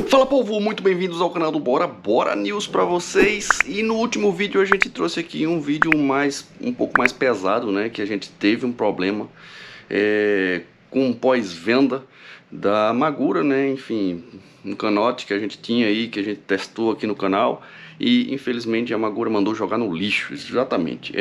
Fala povo, muito bem-vindos ao canal do Bora News pra vocês. E no último vídeo a gente trouxe aqui um vídeo um pouco mais pesado, né? Que a gente teve um problema com pós-venda da Magura, né? Enfim, um canote que a gente tinha aí, que a gente testou aqui no canal. E infelizmente a Magura mandou jogar no lixo, exatamente.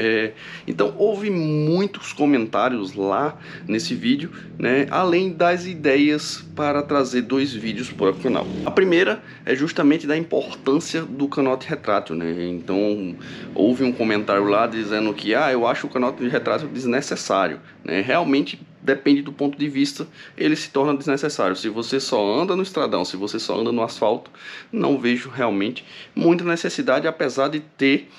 Então houve muitos comentários lá nesse vídeo, né? Além das ideias para trazer dois vídeos para o canal. A primeira é justamente da importância do canote retrátil, né? Então houve um comentário lá dizendo que eu acho o canote retrátil desnecessário, né? Realmente depende do ponto de vista, ele se torna desnecessário. Se você só anda no estradão, se você só anda no asfalto, não vejo realmente muita necessidade, apesar de ter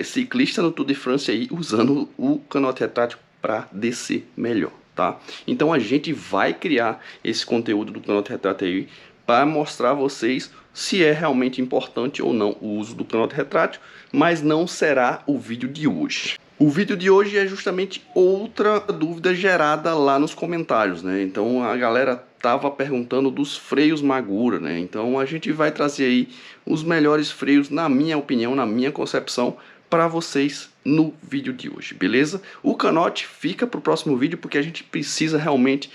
ciclista no Tour de France aí usando o canote retrátil para descer melhor, tá? Então a gente vai criar esse conteúdo do canote retrátil aí para mostrar a vocês se é realmente importante ou não o uso do canote retrátil, mas não será o vídeo de hoje. O vídeo de hoje é justamente outra dúvida gerada lá nos comentários, né? Então a galera tava perguntando dos freios Magura, né? Então a gente vai trazer aí os melhores freios, na minha opinião, na minha concepção, para vocês no vídeo de hoje, beleza? O canote fica para o próximo vídeo porque a gente precisa realmente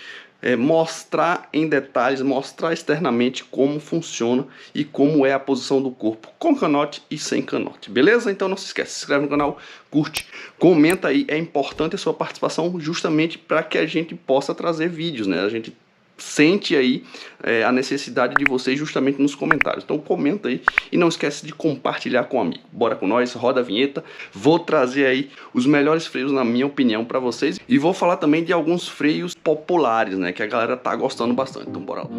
mostrar em detalhes, mostrar externamente como funciona e como é a posição do corpo com canote e sem canote, beleza? Então não se esquece, se inscreve no canal, curte, comenta aí, é importante a sua participação justamente para que a gente possa trazer vídeos, né? A gente sente aí a necessidade de vocês justamente nos comentários. Então comenta aí e não esquece de compartilhar com o amigo. Bora com nós, roda a vinheta. Vou trazer aí os melhores freios na minha opinião para vocês e vou falar também de alguns freios populares, né, que a galera tá gostando bastante. Então bora lá.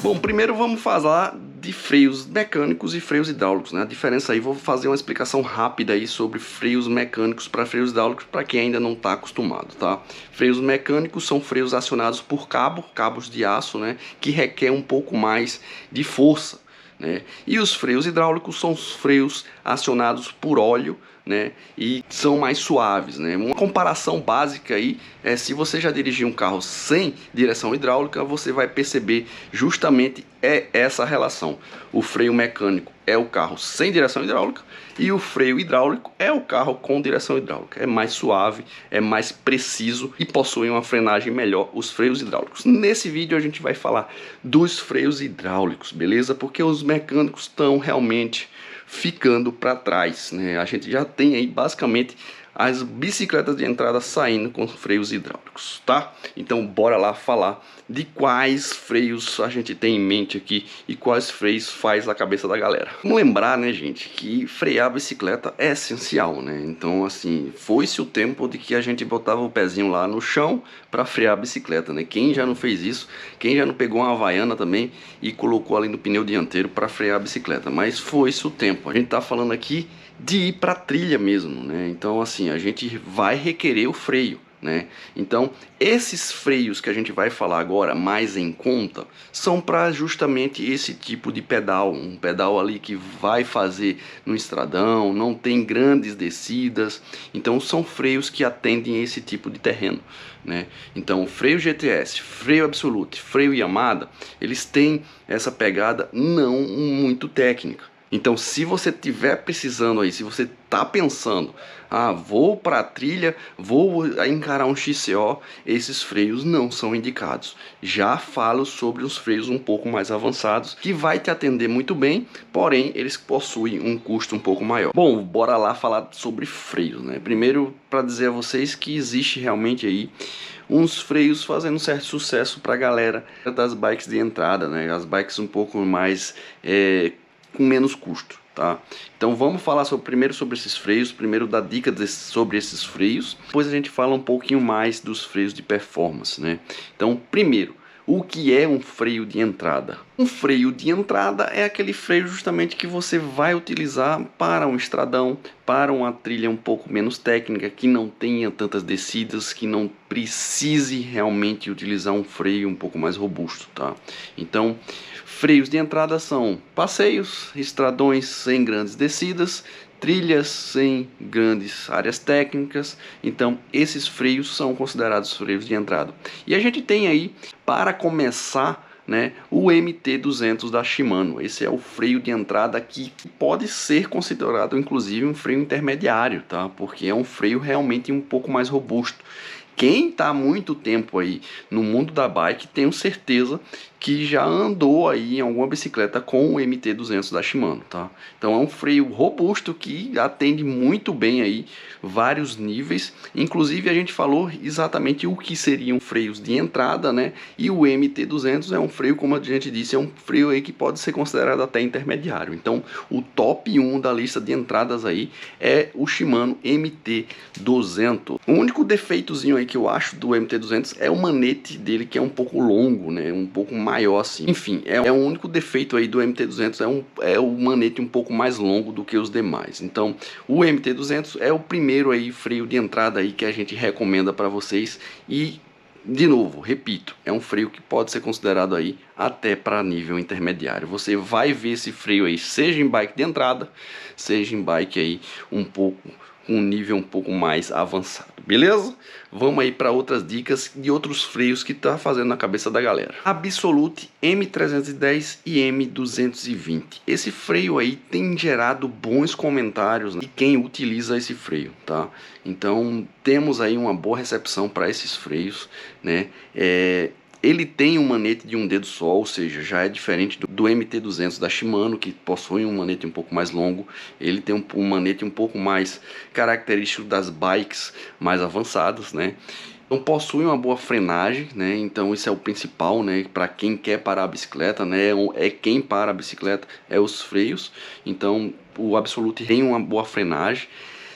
Bom, primeiro vamos falar de freios mecânicos e freios hidráulicos, né? A diferença aí, vou fazer uma explicação rápida aí sobre freios mecânicos para freios hidráulicos para quem ainda não está acostumado, tá? Freios mecânicos são freios acionados por cabos de aço, né? Que requer um pouco mais de força, né? E os freios hidráulicos são os freios acionados por óleo, né? E são mais suaves, né? Uma comparação básica aí é, se você já dirigiu um carro sem direção hidráulica, você vai perceber justamente essa relação. O freio mecânico é o carro sem direção hidráulica e o freio hidráulico é o carro com direção hidráulica. É mais suave, é mais preciso e possui uma frenagem melhor os freios hidráulicos. Nesse vídeo a gente vai falar dos freios hidráulicos, beleza? Porque os mecânicos estão realmente ficando para trás, né? A gente já tem aí basicamente as bicicletas de entrada saindo com freios hidráulicos, tá? Então bora lá falar de quais freios a gente tem em mente aqui e quais freios faz a cabeça da galera. Vamos lembrar, né, gente, que frear a bicicleta é essencial, né? Então, assim, foi-se o tempo de que a gente botava o pezinho lá no chão para frear a bicicleta, né? Quem já não fez isso? Quem já não pegou uma Havaiana também e colocou ali no pneu dianteiro para frear a bicicleta? Mas foi-se o tempo. A gente tá falando aqui de ir para trilha mesmo, né? Então, assim, a gente vai requerer o freio, né? Então, esses freios que a gente vai falar agora mais em conta são para justamente esse tipo de pedal, um pedal ali que vai fazer no estradão, não tem grandes descidas. Então, são freios que atendem esse tipo de terreno, né? Então, freio GTS, freio Absolute, freio Yamada, eles têm essa pegada não muito técnica. Então, se você estiver precisando aí, se você está pensando, vou para a trilha, vou encarar um XCO, esses freios não são indicados. Já falo sobre os freios um pouco mais avançados, que vai te atender muito bem, porém, eles possuem um custo um pouco maior. Bom, bora lá falar sobre freios, né? Primeiro, para dizer a vocês que existe realmente aí uns freios fazendo um certo sucesso para a galera das bikes de entrada, né? As bikes um pouco mais com menos custo, tá? Então vamos falar primeiro sobre esses freios, primeiro dar dicas sobre esses freios, depois a gente fala um pouquinho mais dos freios de performance, né? Então, primeiro, O que é um freio de entrada? Um freio de entrada é aquele freio justamente que você vai utilizar para um estradão, para uma trilha um pouco menos técnica, que não tenha tantas descidas, que não precise realmente utilizar um freio um pouco mais robusto, tá? Então, freios de entrada são passeios, estradões sem grandes descidas, trilhas sem grandes áreas técnicas. Então esses freios são considerados freios de entrada. E a gente tem aí, para começar, né, o MT200 da Shimano. Esse é o freio de entrada que pode ser considerado inclusive um freio intermediário, tá? Porque é um freio realmente um pouco mais robusto. Quem está há muito tempo aí no mundo da bike, tenho certeza que já andou aí em alguma bicicleta com o MT200 da Shimano, tá? Então é um freio robusto que atende muito bem aí vários níveis. Inclusive a gente falou exatamente o que seriam freios de entrada, né? E o MT200 é um freio, como a gente disse, é um freio aí que pode ser considerado até intermediário. Então o top 1 da lista de entradas aí é o Shimano MT200. O único defeitozinho aí que eu acho do MT200 é o manete dele, que é um pouco longo, né? Um pouco maior assim. Enfim, é o único defeito aí do MT200, é o manete um pouco mais longo do que os demais. Então, o MT200 é o primeiro aí freio de entrada aí que a gente recomenda para vocês. E de novo, repito, é um freio que pode ser considerado aí até para nível intermediário. Você vai ver esse freio aí, seja em bike de entrada, seja em bike aí um pouco um nível um pouco mais avançado, beleza? Vamos aí para outras dicas de outros freios que tá fazendo na cabeça da galera. Absolute M310 e M220. Esse freio aí tem gerado bons comentários de quem utiliza esse freio, tá? Então temos aí uma boa recepção para esses freios, né? Ele tem um manete de um dedo só, ou seja, já é diferente do MT200 da Shimano, que possui um manete um pouco mais longo. Ele tem um manete um pouco mais característico das bikes mais avançadas, né? Então possui uma boa frenagem, né? Então isso é o principal, né? Para quem quer parar a bicicleta, né? É quem para a bicicleta, é os freios. Então o Absolute tem uma boa frenagem,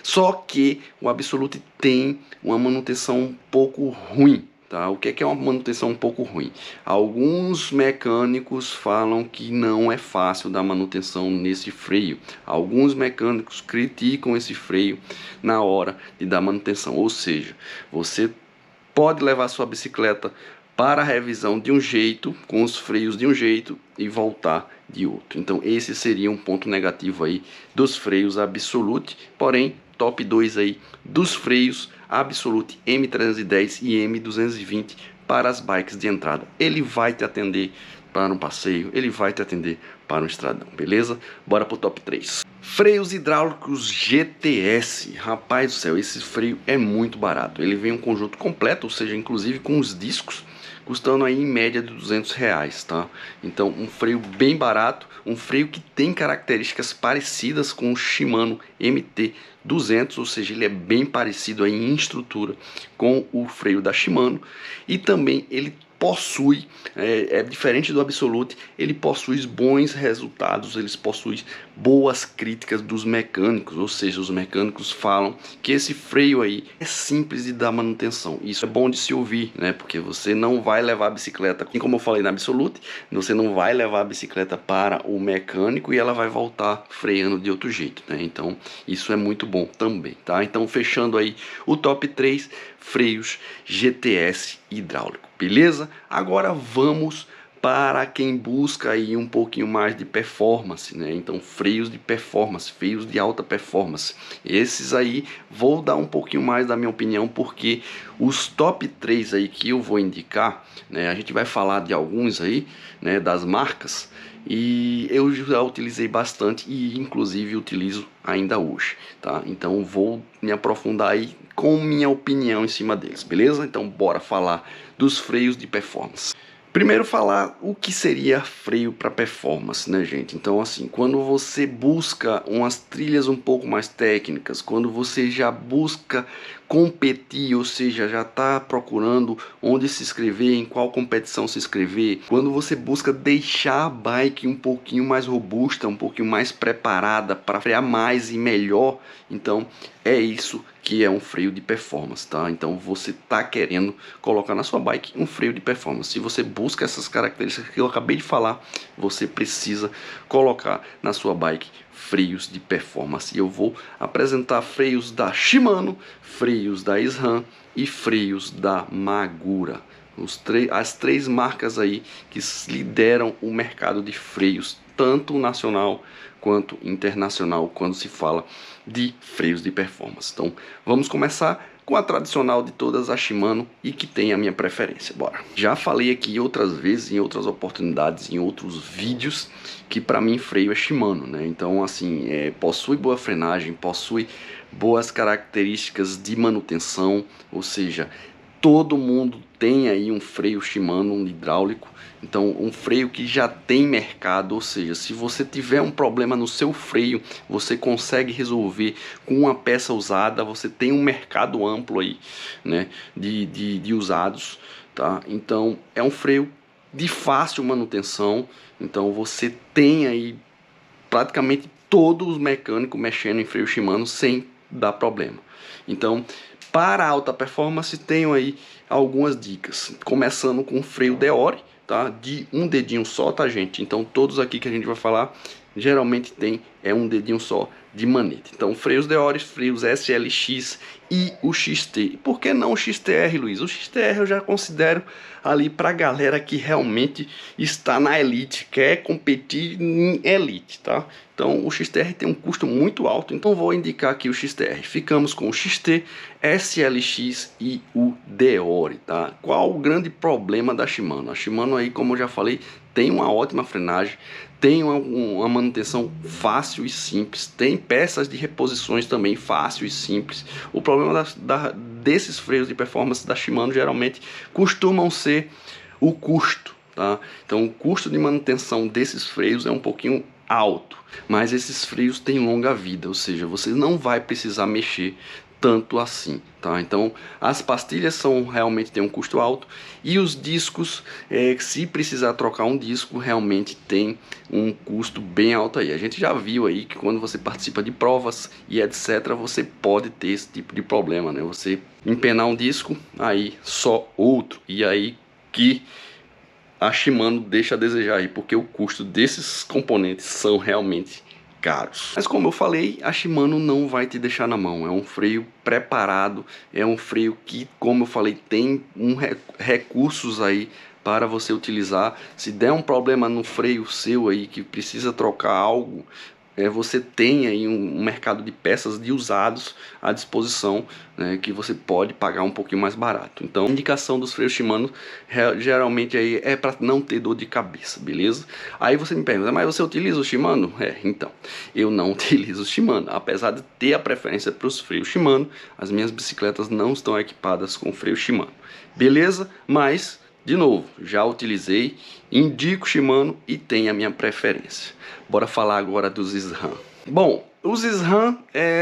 só que o Absolute tem uma manutenção um pouco ruim. Tá? O que é uma manutenção um pouco ruim? Alguns mecânicos falam que não é fácil dar manutenção nesse freio. Alguns mecânicos criticam esse freio na hora de dar manutenção. Ou seja, você pode levar sua bicicleta para a revisão de um jeito, com os freios de um jeito e voltar de outro. Então esse seria um ponto negativo aí dos freios Absolute, porém top 2 aí dos freios Absolute M310 e M220 para as bikes de entrada. Ele vai te atender para um passeio, ele vai te atender para um estradão, beleza? Bora pro top 3. Freios hidráulicos GTS. Rapaz do céu, esse freio é muito barato. Ele vem um conjunto completo, ou seja, inclusive com os discos, custando aí em média de R$200, tá? Então um freio bem barato, um freio que tem características parecidas com o Shimano MT200, ou seja, ele é bem parecido aí em estrutura com o freio da Shimano, e também ele possui, diferente do Absolute, ele possui bons resultados, eles possuem boas críticas dos mecânicos, ou seja, os mecânicos falam que esse freio aí é simples de dar manutenção. Isso é bom de se ouvir, né? Porque você não vai levar a bicicleta, como eu falei na Absolute, você não vai levar a bicicleta para o mecânico e ela vai voltar freando de outro jeito, né? Então isso é muito bom também, tá? Então fechando aí o top 3 freios GTS hidráulico, beleza? Agora vamos para quem busca aí um pouquinho mais de performance, né? Então freios de performance, freios de alta performance. Esses aí vou dar um pouquinho mais da minha opinião, porque os top 3 aí que eu vou indicar, né? A gente vai falar de alguns aí, né? Das marcas. E eu já utilizei bastante e inclusive utilizo ainda hoje, tá? Então vou me aprofundar aí com minha opinião em cima deles, beleza? Então bora falar dos freios de performance. Primeiro falar o que seria freio para performance, né, gente? Então assim, quando você busca umas trilhas um pouco mais técnicas, quando você já busca competir, ou seja, já está procurando onde se inscrever, em qual competição se inscrever, quando você busca deixar a bike um pouquinho mais robusta, um pouquinho mais preparada para frear mais e melhor, então é isso que é um freio de performance, tá? Então você tá querendo colocar na sua bike um freio de performance. Se você busca essas características que eu acabei de falar, você precisa colocar na sua bike freios de performance. E eu vou apresentar freios da Shimano, freios da SRAM e freios da Magura. As três marcas aí que lideram o mercado de freios, tanto nacional quanto internacional, quando se fala de freios de performance. Então vamos começar com a tradicional de todas, a Shimano, e que tem a minha preferência. Bora! Já falei aqui outras vezes, em outras oportunidades, em outros vídeos, que para mim freio é Shimano, né? Então assim, possui boa frenagem, possui boas características de manutenção, ou seja, todo mundo tem aí um freio Shimano, um hidráulico, então um freio que já tem mercado, ou seja, se você tiver um problema no seu freio, você consegue resolver com uma peça usada, você tem um mercado amplo aí, né, de usados, tá? Então é um freio de fácil manutenção, então você tem aí praticamente todos os mecânicos mexendo em freio Shimano sem dar problema. Então, para alta performance, tenho aí algumas dicas, começando com o freio Deore, tá? De um dedinho só, tá, gente? Então, todos aqui que a gente vai falar, geralmente tem um dedinho só de manete. Então, freios Deore, freios SLX e o XT. Por que não o XTR, Luiz? O XTR eu já considero ali para a galera que realmente está na elite, quer competir em elite, tá? Então o XTR tem um custo muito alto, então vou indicar aqui o XTR. Ficamos com o XT, SLX e o Deore, tá? Qual o grande problema da Shimano? A Shimano aí, como eu já falei, tem uma ótima frenagem, tem uma manutenção fácil e simples, tem peças de reposições também fácil e simples. O problema desses freios de performance da Shimano geralmente costumam ser o custo, tá? Então o custo de manutenção desses freios é um pouquinho alto, mas esses freios têm longa vida, ou seja, você não vai precisar mexer tanto assim, tá? Então as pastilhas realmente têm um custo alto e os discos, se precisar trocar um disco, realmente tem um custo bem alto aí. A gente já viu aí que quando você participa de provas e etc, você pode ter esse tipo de problema, né? Você empenar um disco, aí só outro, e aí que a Shimano deixa a desejar aí, porque o custo desses componentes são realmente caros. Mas como eu falei, a Shimano não vai te deixar na mão. É um freio preparado, é um freio que, como eu falei, tem recursos aí para você utilizar. Se der um problema no freio seu aí, que precisa trocar algo, você tem aí um mercado de peças de usados à disposição, né, que você pode pagar um pouquinho mais barato. Então, a indicação dos freios Shimano geralmente aí é para não ter dor de cabeça, beleza? Aí você me pergunta, mas você utiliza o Shimano? Então, eu não utilizo o Shimano. Apesar de ter a preferência para os freios Shimano, as minhas bicicletas não estão equipadas com freio Shimano, beleza? Mas, de novo, já utilizei, indico Shimano e tem a minha preferência. Bora falar agora dos SRAM. Bom, os SRAM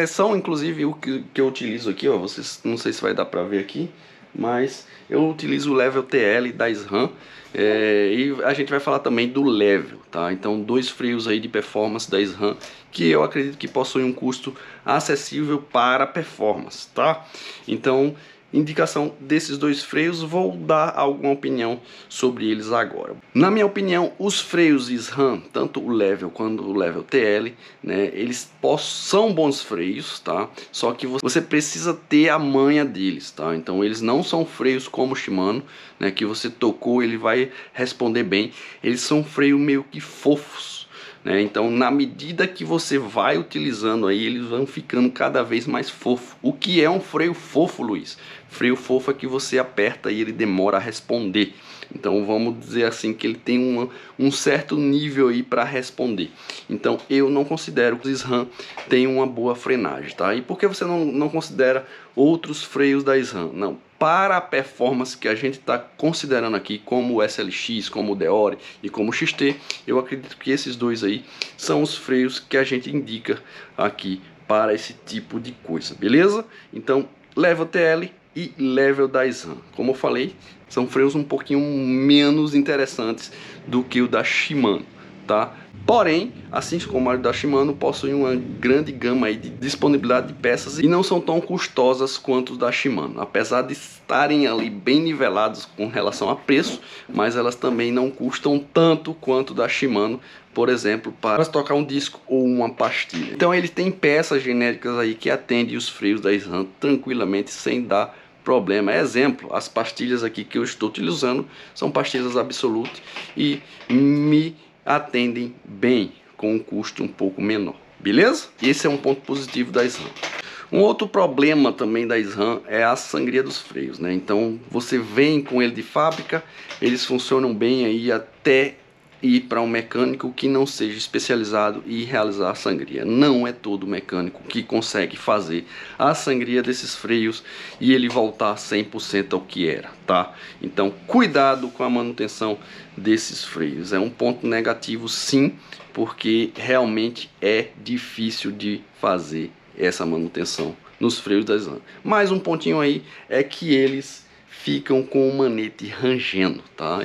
são inclusive o que eu utilizo aqui, ó. Vocês, não sei se vai dar para ver aqui, mas eu utilizo o Level TL da SRAM, e a gente vai falar também do Level, tá? Então, dois freios aí de performance da SRAM que eu acredito que possuem um custo acessível para performance, tá? Então, indicação desses dois freios, vou dar alguma opinião sobre eles agora. Na minha opinião, os freios SRAM, tanto o Level quanto o Level TL, né, eles são bons freios, tá? Só que você precisa ter a manha deles, tá? Então eles não são freios como o Shimano, né, que você tocou, ele vai responder bem. Eles são freios meio que fofos, né? Então, na medida que você vai utilizando aí, eles vão ficando cada vez mais fofo. O que é um freio fofo, Luiz? Freio fofo é que você aperta e ele demora a responder. Então, vamos dizer assim que ele tem um certo nível aí para responder. Então, eu não considero que o SRAM tem uma boa frenagem, tá? E por que você não considera outros freios da SRAM? Não. Para a performance que a gente está considerando aqui, como o SLX, como o Deore e como o XT, eu acredito que esses dois aí são os freios que a gente indica aqui para esse tipo de coisa, beleza? Então, Level TL e Level da SRAM. Como eu falei, são freios um pouquinho menos interessantes do que o da Shimano, tá? Porém, assim como a da Shimano, possuem uma grande gama aí de disponibilidade de peças e não são tão custosas quanto as da Shimano, apesar de estarem ali bem nivelados com relação a preço, mas elas também não custam tanto quanto da Shimano, por exemplo, para tocar um disco ou uma pastilha. Então ele tem peças genéricas aí que atendem os freios da SRAM tranquilamente sem dar problema. Exemplo, as pastilhas aqui que eu estou utilizando são pastilhas Absolute e me atendem bem com um custo um pouco menor, beleza? Esse é um ponto positivo da SRAM. Um outro problema também da SRAM é a sangria dos freios, né? Então você vem com ele de fábrica, eles funcionam bem aí até ir para um mecânico que não seja especializado e realizar a sangria. Não é todo mecânico que consegue fazer a sangria desses freios e ele voltar 100% ao que era, tá? Então cuidado com a manutenção desses freios. É um ponto negativo sim, porque realmente é difícil de fazer essa manutenção nos freios da SRAM. Mais um pontinho aí é que eles ficam com o manete rangendo, tá?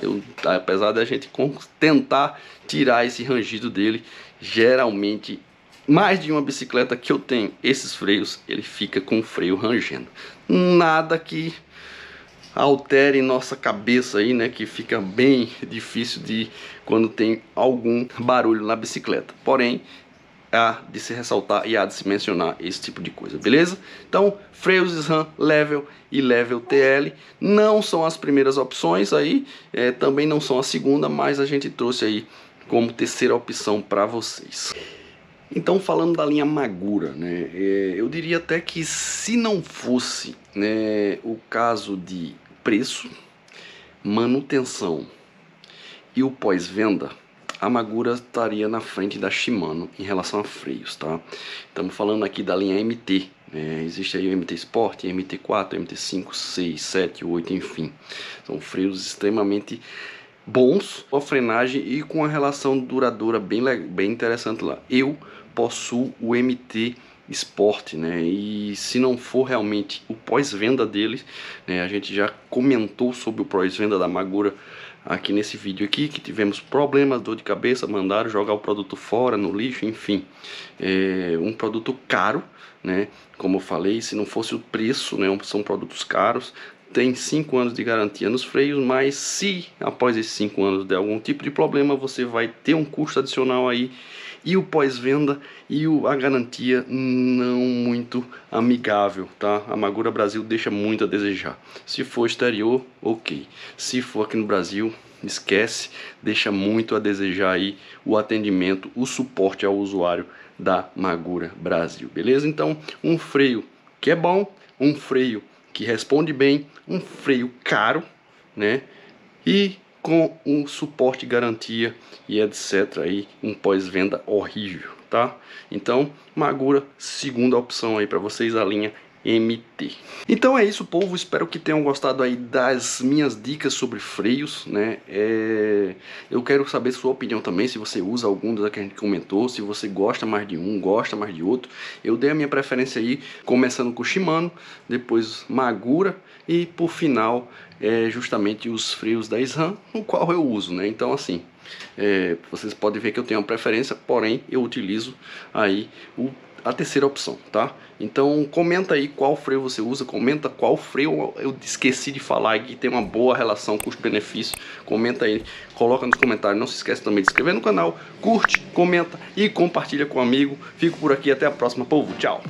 Apesar da gente tentar tirar esse rangido dele, geralmente mais de uma bicicleta que eu tenho esses freios, ele fica com o freio rangendo. Nada que altere nossa cabeça aí, né? Que fica bem difícil de quando tem algum barulho na bicicleta. Porém, há de se ressaltar e há de se mencionar esse tipo de coisa, beleza? Então, freios SRAM Level e Level TL não são as primeiras opções aí, também não são a segunda, mas a gente trouxe aí como terceira opção para vocês. Então, falando da linha Magura, né, eu diria até que se não fosse, né, o caso de preço, manutenção e o pós-venda, a Magura estaria na frente da Shimano em relação a freios, tá? Estamos falando aqui da linha MT, né? Existe aí o MT Sport, MT4, MT5, 6, 7, 8, enfim. São freios extremamente bons, com a frenagem e com a relação duradoura bem interessante lá. Eu possuo o MT Sport, né? E se não for realmente o pós-venda deles, né? A gente já comentou sobre o pós-venda da Magura aqui nesse vídeo aqui, que tivemos problemas, dor de cabeça, mandaram jogar o produto fora, no lixo, enfim. É um produto caro, né? Como eu falei, se não fosse o preço, né? São produtos caros. Tem 5 anos de garantia nos freios, mas se após esses 5 anos der algum tipo de problema, você vai ter um custo adicional aí, e o pós-venda e a garantia não muito amigável, tá? A Magura Brasil deixa muito a desejar. Se for exterior, ok. Se for aqui no Brasil, esquece, deixa muito a desejar aí o atendimento, o suporte ao usuário da Magura Brasil, beleza? Então, um freio que é bom, um freio que responde bem, um freio caro, né? E com um suporte, garantia e etc. aí, um pós-venda horrível, tá? Então, Magura, segunda opção aí para vocês, a linha MT. Então é isso, povo, espero que tenham gostado aí das minhas dicas sobre freios, né? Eu quero saber sua opinião também, se você usa algum dos que a gente comentou, se você gosta mais de um, gosta mais de outro. Eu dei a minha preferência aí, começando com Shimano, depois Magura e por final justamente os freios da SRAM, no qual eu uso, né? Então assim, vocês podem ver que eu tenho uma preferência, porém eu utilizo aí a terceira opção, tá? Então comenta aí qual freio você usa, comenta qual freio eu esqueci de falar que tem uma boa relação custo-benefício, comenta aí, coloca nos comentários, não se esquece também de se inscrever no canal, curte, comenta e compartilha com um amigo. Fico por aqui, até a próxima, povo, tchau!